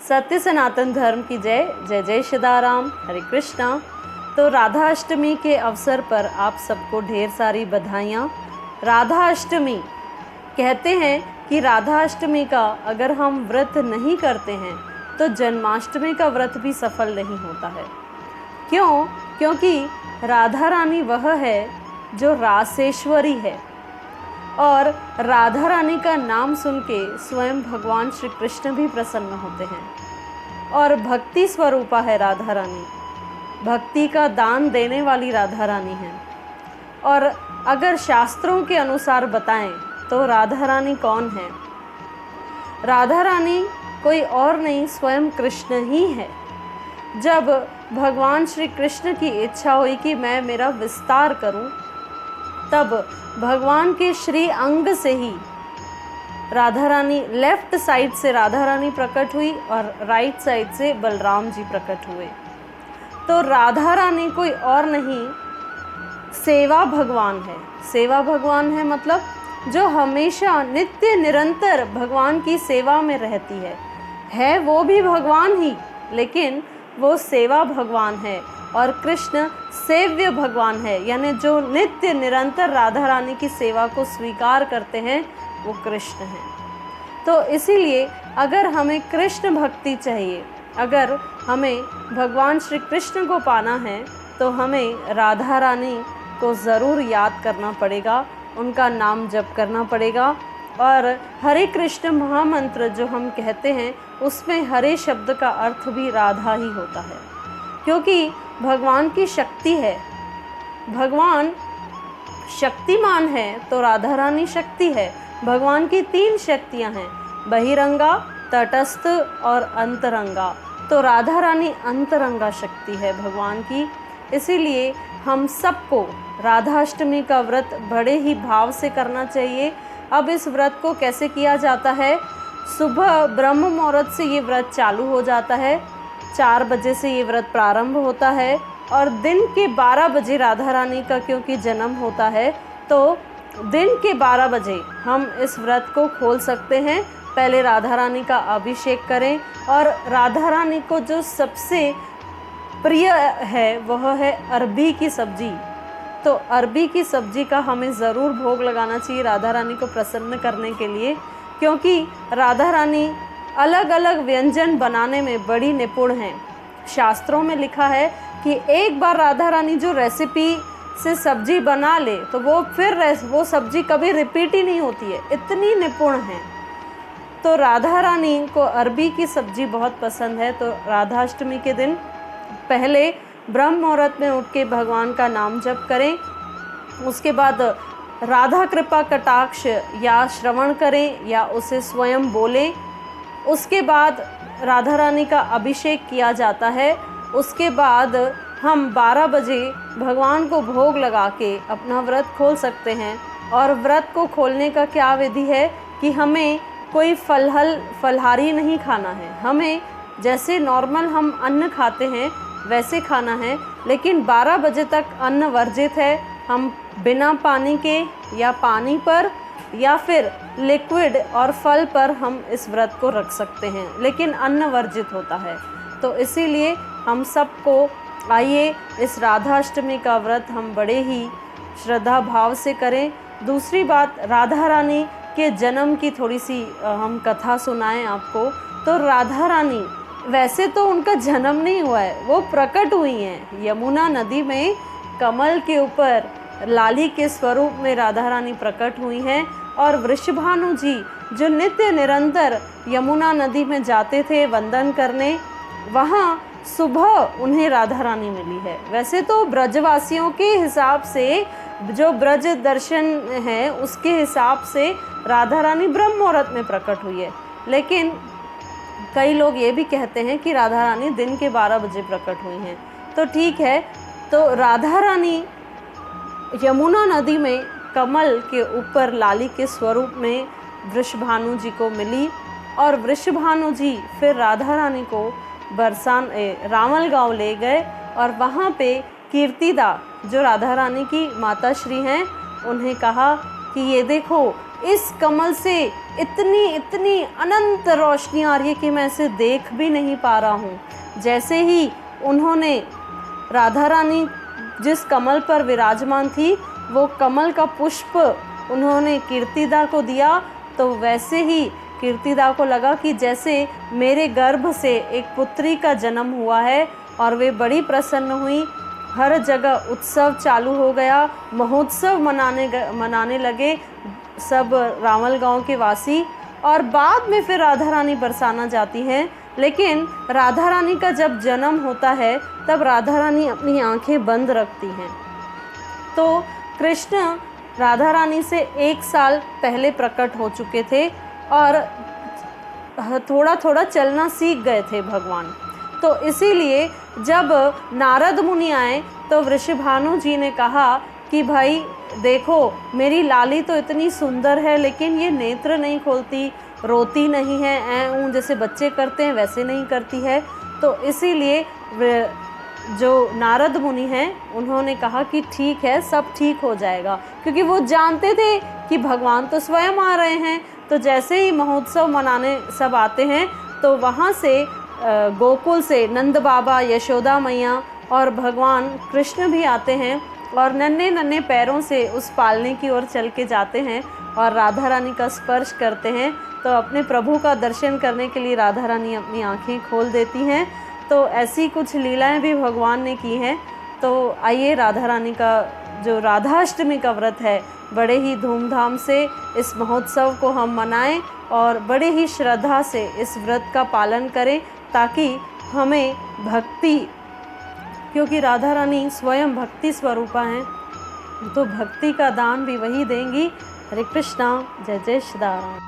सत्य सनातन धर्म की जय। जय जय सीताराम। हरे कृष्णा। तो राधा अष्टमी के अवसर पर आप सबको ढेर सारी बधाइयाँ। राधा अष्टमी कहते हैं कि राधा अष्टमी का अगर हम व्रत नहीं करते हैं तो जन्माष्टमी का व्रत भी सफल नहीं होता है। क्यों? क्योंकि राधा रानी वह है जो रासेश्वरी है और राधा रानी का नाम सुन के स्वयं भगवान श्री कृष्ण भी प्रसन्न होते हैं। और भक्ति स्वरूपा है राधा रानी, भक्ति का दान देने वाली राधा रानी है। और अगर शास्त्रों के अनुसार बताएं तो राधा रानी कौन है? राधा रानी कोई और नहीं, स्वयं कृष्ण ही है। जब भगवान श्री कृष्ण की इच्छा हुई कि मैं मेरा विस्तार करूं, तब भगवान के श्री अंग से ही राधा रानी, लेफ्ट साइड से राधा रानी प्रकट हुई और राइट साइड से बलराम जी प्रकट हुए। तो राधा रानी कोई और नहीं, सेवा भगवान है। सेवा भगवान है मतलब जो हमेशा नित्य निरंतर भगवान की सेवा में रहती है वो भी भगवान ही, लेकिन वो सेवा भगवान है। और कृष्ण सेव्य भगवान है, यानी जो नित्य निरंतर राधा रानी की सेवा को स्वीकार करते हैं वो कृष्ण हैं। तो इसीलिए अगर हमें कृष्ण भक्ति चाहिए, अगर हमें भगवान श्री कृष्ण को पाना है तो हमें राधा रानी को ज़रूर याद करना पड़ेगा, उनका नाम जप करना पड़ेगा। और हरे कृष्ण महामंत्र जो हम कहते हैं उसमें हरे शब्द का अर्थ भी राधा ही होता है, क्योंकि भगवान की शक्ति है। भगवान शक्तिमान है तो राधा रानी शक्ति है। भगवान की 3 शक्तियां हैं, बहिरंगा, तटस्थ और अंतरंगा। तो राधा रानी अंतरंगा शक्ति है भगवान की। इसीलिए हम सबको राधाष्टमी का व्रत बड़े ही भाव से करना चाहिए। अब इस व्रत को कैसे किया जाता है? सुबह ब्रह्म मुहूर्त से ये व्रत चालू हो जाता है, 4 बजे से ये व्रत प्रारंभ होता है और दिन के 12 बजे राधा रानी का क्योंकि जन्म होता है तो दिन के 12 बजे हम इस व्रत को खोल सकते हैं। पहले राधा रानी का अभिषेक करें और राधा रानी को जो सबसे प्रिय है वह है अरबी की सब्जी। तो अरबी की सब्जी का हमें ज़रूर भोग लगाना चाहिए राधा रानी को प्रसन्न करने के लिए, क्योंकि राधा रानी अलग अलग व्यंजन बनाने में बड़ी निपुण हैं। शास्त्रों में लिखा है कि एक बार राधा रानी जो रेसिपी से सब्जी बना ले तो वो सब्जी कभी रिपीट ही नहीं होती है, इतनी निपुण हैं। तो राधा रानी को अरबी की सब्जी बहुत पसंद है। तो राधाष्टमी के दिन पहले ब्रह्म मुहूर्त में उठ के भगवान का नाम जप करें, उसके बाद राधा कृपा कटाक्ष या श्रवण करें या उसे स्वयं बोलें। उसके बाद राधा रानी का अभिषेक किया जाता है। उसके बाद हम 12 बजे भगवान को भोग लगा के अपना व्रत खोल सकते हैं। और व्रत को खोलने का क्या विधि है कि हमें कोई फलहारी नहीं खाना है, हमें जैसे नॉर्मल हम अन्न खाते हैं वैसे खाना है, लेकिन 12 बजे तक अन्न वर्जित है। हम बिना पानी के या पानी पर या फिर लिक्विड और फल पर हम इस व्रत को रख सकते हैं, लेकिन अन्न वर्जित होता है। तो इसीलिए हम सबको आइए इस राधाष्टमी का व्रत हम बड़े ही श्रद्धा भाव से करें। दूसरी बात, राधा रानी के जन्म की थोड़ी सी हम कथा सुनाएं आपको। तो राधा रानी वैसे तो उनका जन्म नहीं हुआ है, वो प्रकट हुई हैं यमुना नदी में। कमल के ऊपर लाली के स्वरूप में राधा रानी प्रकट हुई हैं। और वृषभानु जी जो नित्य निरंतर यमुना नदी में जाते थे वंदन करने, वहाँ सुबह उन्हें राधा रानी मिली है। वैसे तो ब्रजवासियों के हिसाब से, जो ब्रज दर्शन है उसके हिसाब से राधा रानी ब्रह्म मुहूर्त में प्रकट हुई है, लेकिन कई लोग ये भी कहते हैं कि राधा रानी दिन के 12 बजे प्रकट हुई हैं। तो ठीक है, तो राधा रानी यमुना नदी में कमल के ऊपर लाली के स्वरूप में वृषभानु जी को मिली और वृषभानु जी फिर राधा रानी को रामल गांव ले गए और वहाँ पे कीर्तिदा जो राधा रानी की माता श्री हैं उन्हें कहा कि ये देखो इस कमल से इतनी इतनी अनंत रोशनी आ रही है कि मैं इसे देख भी नहीं पा रहा हूँ। जैसे ही उन्होंने राधा रानी जिस कमल पर विराजमान थी वो कमल का पुष्प उन्होंने कीर्तिदा को दिया, तो वैसे ही कीर्तिदा को लगा कि जैसे मेरे गर्भ से एक पुत्री का जन्म हुआ है, और वे बड़ी प्रसन्न हुई। हर जगह उत्सव चालू हो गया, महोत्सव मनाने लगे सब रावल गांव के वासी। और बाद में फिर राधा रानी बरसाना जाती हैं। लेकिन राधा रानी का जब जन्म होता है तब राधा रानी अपनी आंखें बंद रखती हैं। तो कृष्ण राधा रानी से 1 साल पहले प्रकट हो चुके थे और थोड़ा थोड़ा चलना सीख गए थे भगवान। तो इसीलिए जब नारद मुनि आए तो वृषभानु जी ने कहा कि भाई देखो मेरी लाली तो इतनी सुंदर है लेकिन ये नेत्र नहीं खोलती, रोती नहीं है, ऐ ऊँ जैसे बच्चे करते हैं वैसे नहीं करती है। तो इसीलिए जो नारद मुनि हैं उन्होंने कहा कि ठीक है, सब ठीक हो जाएगा, क्योंकि वो जानते थे कि भगवान तो स्वयं आ रहे हैं। तो जैसे ही महोत्सव मनाने सब आते हैं तो वहाँ से गोकुल से नंद बाबा, यशोदा मैया और भगवान कृष्ण भी आते हैं और नन्हे नन्हे पैरों से उस पालने की ओर चल के जाते हैं और राधा रानी का स्पर्श करते हैं। तो अपने प्रभु का दर्शन करने के लिए राधा रानी अपनी आँखें खोल देती हैं। तो ऐसी कुछ लीलाएं भी भगवान ने की हैं। तो आइए राधा रानी का जो राधाष्टमी का व्रत है बड़े ही धूमधाम से इस महोत्सव को हम मनाएं और बड़े ही श्रद्धा से इस व्रत का पालन करें, ताकि हमें भक्ति, क्योंकि राधा रानी स्वयं भक्ति स्वरूपा हैं, तो भक्ति का दान भी वही देंगी। हरे कृष्णा, जय जय श्री राम।